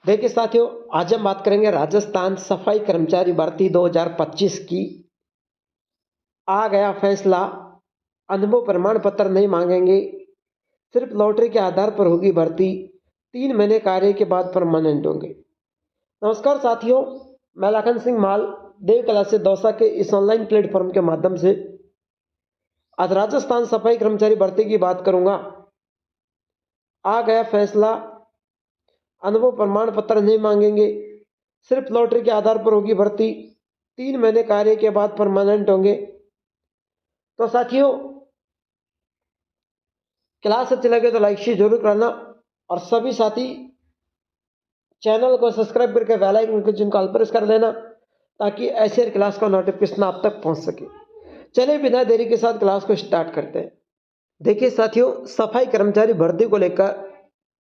देखिए साथियों, आज हम बात करेंगे राजस्थान सफाई कर्मचारी भर्ती 2025 की। आ गया फैसला, अनुभव प्रमाण पत्र नहीं मांगेंगे, सिर्फ लॉटरी के आधार पर होगी भर्ती, 3 महीने कार्य के बाद परमानेंट होंगे। नमस्कार साथियों, मैं लखन सिंह माल देव कला से दौसा के इस ऑनलाइन प्लेटफॉर्म के माध्यम से आज राजस्थान सफाई कर्मचारी भर्ती की बात करूंगा। आ गया फैसला, अनुभव प्रमाण पत्र नहीं मांगेंगे, सिर्फ लॉटरी के आधार पर होगी भर्ती, 3 महीने कार्य के बाद परमानेंट होंगे। तो साथियों, क्लास अच्छी लगे तो लाइक शेयर जरूर करना और सभी साथी चैनल को सब्सक्राइब करके बेल आइकन को जिनको ऑल प्रेस कर देना ताकि ऐसे क्लास का नोटिफिकेशन आप तक पहुंच सके। चलिए बिना देरी के साथ क्लास को स्टार्ट करते हैं। देखिए साथियों, सफाई कर्मचारी भर्ती को लेकर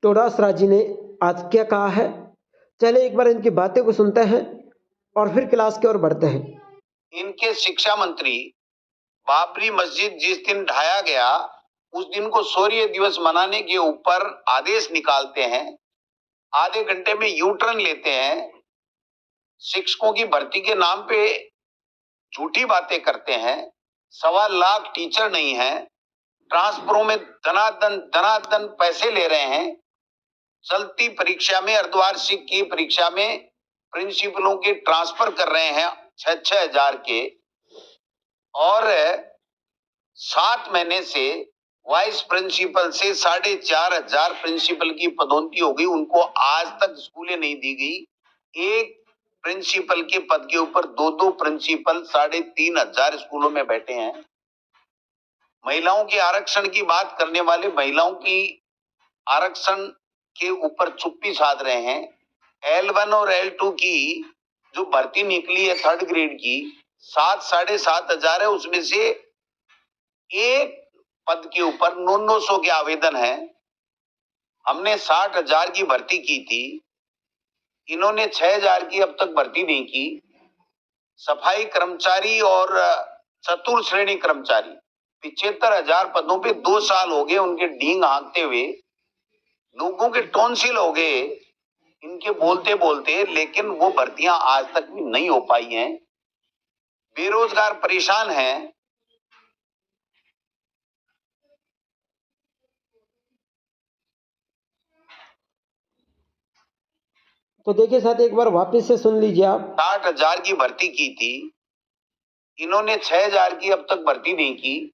टोडास राजी ने आज क्या कहा है, चलिए एक बार इनकी बातें को सुनते हैं और फिर क्लास की ओर बढ़ते हैं। इनके शिक्षा मंत्री बाबरी मस्जिद जिस दिन ढाया गया उस दिन को शौर्य दिवस मनाने के ऊपर आदेश निकालते हैं, आधे घंटे में यू टर्न लेते हैं, शिक्षकों की भर्ती के नाम पे झूठी बातें करते हैं, 1.25 लाख टीचर नहीं है, ट्रांसफरों में धनाधन पैसे ले रहे हैं, चलती परीक्षा में अर्धवार्षिक की परीक्षा में प्रिंसिपलों के ट्रांसफर कर रहे हैं 6-6 हजार के, और 7 महीने से वाइस प्रिंसिपल से 4,500 प्रिंसिपल की पदोन्नति हो गई। उनको आज तक स्कूलें नहीं दी गई। एक प्रिंसिपल के पद के ऊपर 2-2 प्रिंसिपल 3,500 स्कूलों में बैठे हैं। महिलाओं के आरक्षण की बात करने वाले महिलाओं की आरक्षण के ऊपर चुप्पी साध रहे हैं। L1 और L2 की जो भर्ती निकली है 3rd ग्रेड की 7-7.5 हजार है, उसमें से एक पद के ऊपर 900 के आवेदन है। हमने 60,000 की भर्ती की थी, इन्होंने 6,000 की अब तक भर्ती नहीं की। सफाई कर्मचारी और चतुर्थ श्रेणी कर्मचारी 75,000 पदों पे 2 साल हो गए उनके डींग हाँकते हुए, लोगों के टॉन्सिल हो गए इनके बोलते बोलते, लेकिन वो भर्तियां आज तक भी नहीं हो पाई हैं। बेरोजगार परेशान हैं। तो देखिए साथ एक बार वापस से सुन लीजिए आप। 60,000 की भर्ती की थी, इन्होंने 6,000 की अब तक भर्ती नहीं की।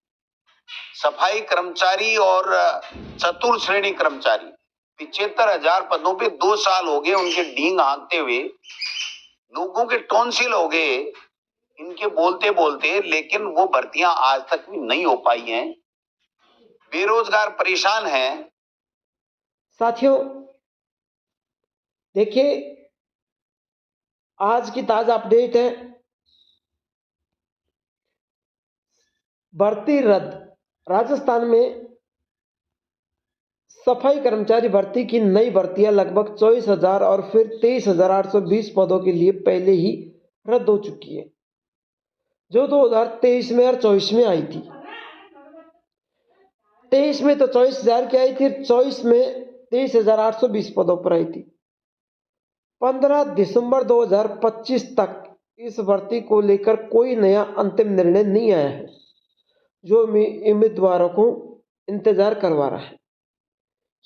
सफाई कर्मचारी और चतुर्थ श्रेणी कर्मचारी 75,000 पदों पे 2 साल हो गए उनके डींग हाँकते हुए, लोगों के टॉन्सिल हो गए इनके बोलते बोलते, लेकिन वो भर्तियां आज तक भी नहीं हो पाई हैं। बेरोजगार परेशान हैं। साथियों देखिए, आज की ताजा अपडेट है, भर्ती रद्द। राजस्थान में सफाई कर्मचारी भर्ती की नई भर्तियां लगभग 24,000 और फिर 23,820 पदों के लिए पहले ही रद्द हो चुकी है, जो 2023 में और 24 में आई थी। 23 में तो 24,000 की आई थी, 24 में 23,820 पदों पर आई थी। 15 दिसंबर 2025 तक इस भर्ती को लेकर कोई नया अंतिम निर्णय नहीं आया है, जो उम्मीदवारों को इंतजार करवा रहा है।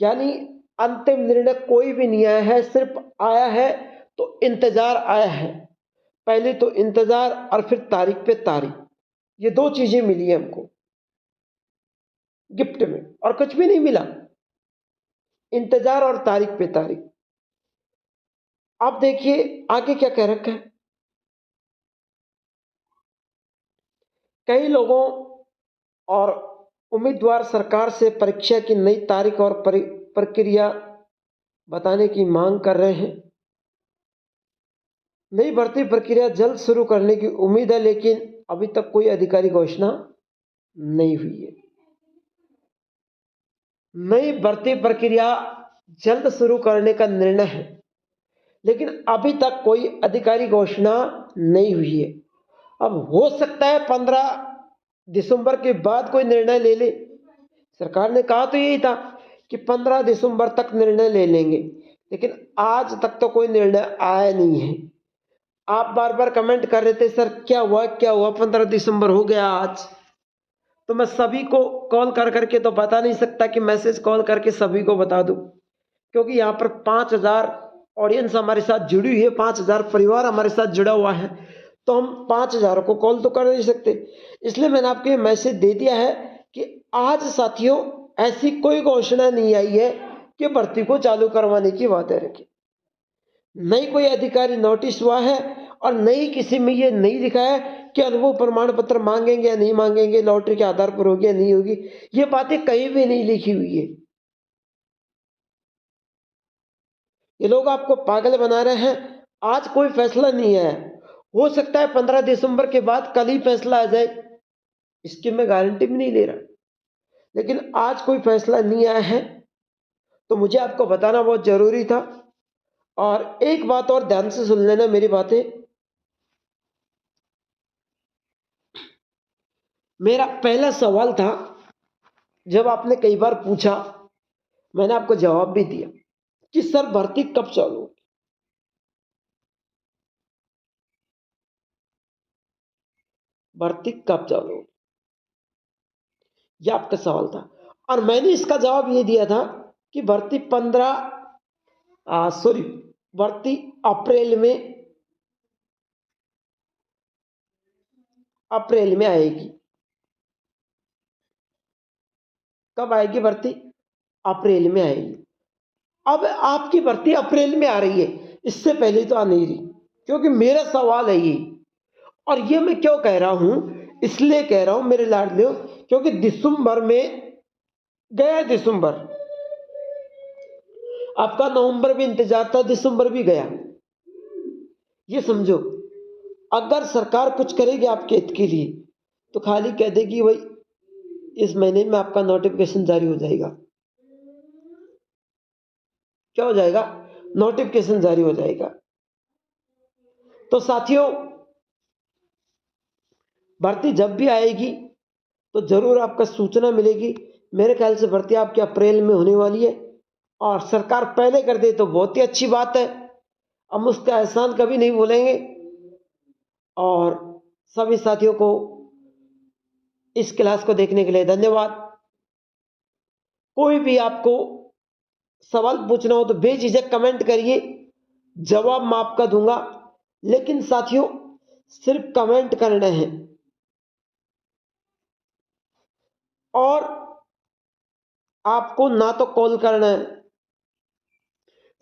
यानी अंतिम निर्णय कोई भी नहीं आया है, सिर्फ आया है तो इंतजार आया है। पहले तो इंतजार और फिर तारीख पे तारीख, ये 2 चीजें मिली है हमको गिफ्ट में, और कुछ भी नहीं मिला। इंतजार और तारीख पे तारीख। अब देखिए आगे क्या कह रखा है। कई लोगों और उम्मीदवार सरकार से परीक्षा की नई तारीख और प्रक्रिया बताने की मांग कर रहे हैं। नई भर्ती प्रक्रिया जल्द शुरू करने की उम्मीद है, लेकिन अभी तक कोई आधिकारिक घोषणा नहीं हुई है। नई भर्ती प्रक्रिया जल्द शुरू करने का निर्णय है, लेकिन अभी तक कोई आधिकारिक घोषणा नहीं हुई है। अब हो सकता है 15 दिसंबर के बाद कोई निर्णय ले ले। सरकार ने कहा तो यही था कि 15 दिसंबर तक निर्णय ले लेंगे, लेकिन आज तक तो कोई निर्णय आया नहीं है। आप बार बार कमेंट कर रहे थे सर क्या हुआ क्या हुआ, 15 दिसंबर हो गया आज। तो मैं सभी को कॉल कर करके तो बता नहीं सकता कि मैसेज कॉल करके सभी को बता दूं, क्योंकि यहाँ पर 5,000 ऑडियंस हमारे साथ जुड़ी हुई है, 5,000 परिवार हमारे साथ जुड़ा हुआ है, तो हम 5,000 को कॉल तो कर नहीं सकते। इसलिए मैंने आपको ये मैसेज दे दिया है कि आज साथियों ऐसी कोई घोषणा नहीं आई है कि भर्ती को चालू करवाने की बात है रखी। नहीं कोई अधिकारी नोटिस हुआ है और नहीं किसी में ये नहीं लिखा है कि अनुभव प्रमाण पत्र मांगेंगे या नहीं मांगेंगे, लॉटरी के आधार पर होगी या नहीं होगी, ये बातें कहीं भी नहीं लिखी हुई है। ये लोग आपको पागल बना रहे हैं। आज कोई फैसला नहीं है, हो सकता है 15 दिसंबर के बाद कल ही फैसला आ जाए, इसकी मैं गारंटी भी नहीं ले रहा, लेकिन आज कोई फैसला नहीं आया है तो मुझे आपको बताना बहुत जरूरी था। और एक बात और ध्यान से सुन लेना मेरी बातें। मेरा पहला सवाल था, जब आपने कई बार पूछा मैंने आपको जवाब भी दिया कि सर भर्ती कब चालू होगी। भर्ती कब चालू होगी, यह आपका सवाल था। और मैंने इसका जवाब ये दिया था कि भर्ती भर्ती अप्रैल में आएगी। कब आएगी भर्ती? अप्रैल में आएगी। अब आपकी भर्ती अप्रैल में आ रही है, इससे पहले तो आ नहीं रही, क्योंकि मेरा सवाल है ये। और ये मैं क्यों कह रहा हूं, इसलिए कह रहा हूं मेरे लाडलियों, क्योंकि दिसंबर में गया, दिसंबर आपका, नवंबर भी इंतजार था, दिसंबर भी गया। ये समझो, अगर सरकार कुछ करेगी आपके हित के लिए तो खाली कह देगी भाई इस महीने में आपका नोटिफिकेशन जारी हो जाएगा। क्या हो जाएगा? नोटिफिकेशन जारी हो जाएगा। तो साथियों भर्ती जब भी आएगी तो जरूर आपका सूचना मिलेगी। मेरे ख्याल से भर्ती आपकी अप्रैल में होने वाली है, और सरकार पहले कर दे तो बहुत ही अच्छी बात है। हम उसका एहसान कभी नहीं भूलेंगे। और सभी साथियों को इस क्लास को देखने के लिए धन्यवाद। कोई भी आपको सवाल पूछना हो तो बेझिझक कमेंट करिए, जवाब मैं आपका दूंगा। लेकिन साथियों सिर्फ कमेंट करना है, और आपको ना तो कॉल करना है।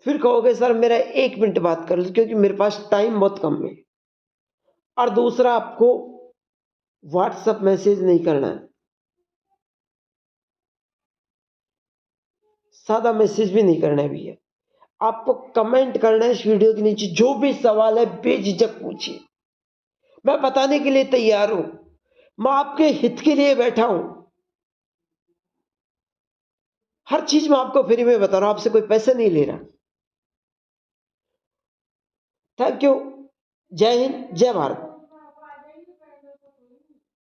फिर कहोगे सर मेरा 1 मिनट बात कर लो, क्योंकि मेरे पास टाइम बहुत कम है। और दूसरा, आपको व्हाट्सएप मैसेज नहीं करना है, सादा मैसेज भी नहीं करना है भैया। आपको कमेंट करना है इस वीडियो के नीचे, जो भी सवाल है बेझिझक पूछिए, मैं बताने के लिए तैयार हूं। मैं आपके हित के लिए बैठा हूं। हर चीज मैं आपको फ्री में बता रहा हूं, आपसे कोई पैसे नहीं ले रहा। Thank you. जय हिंद, जय भारत।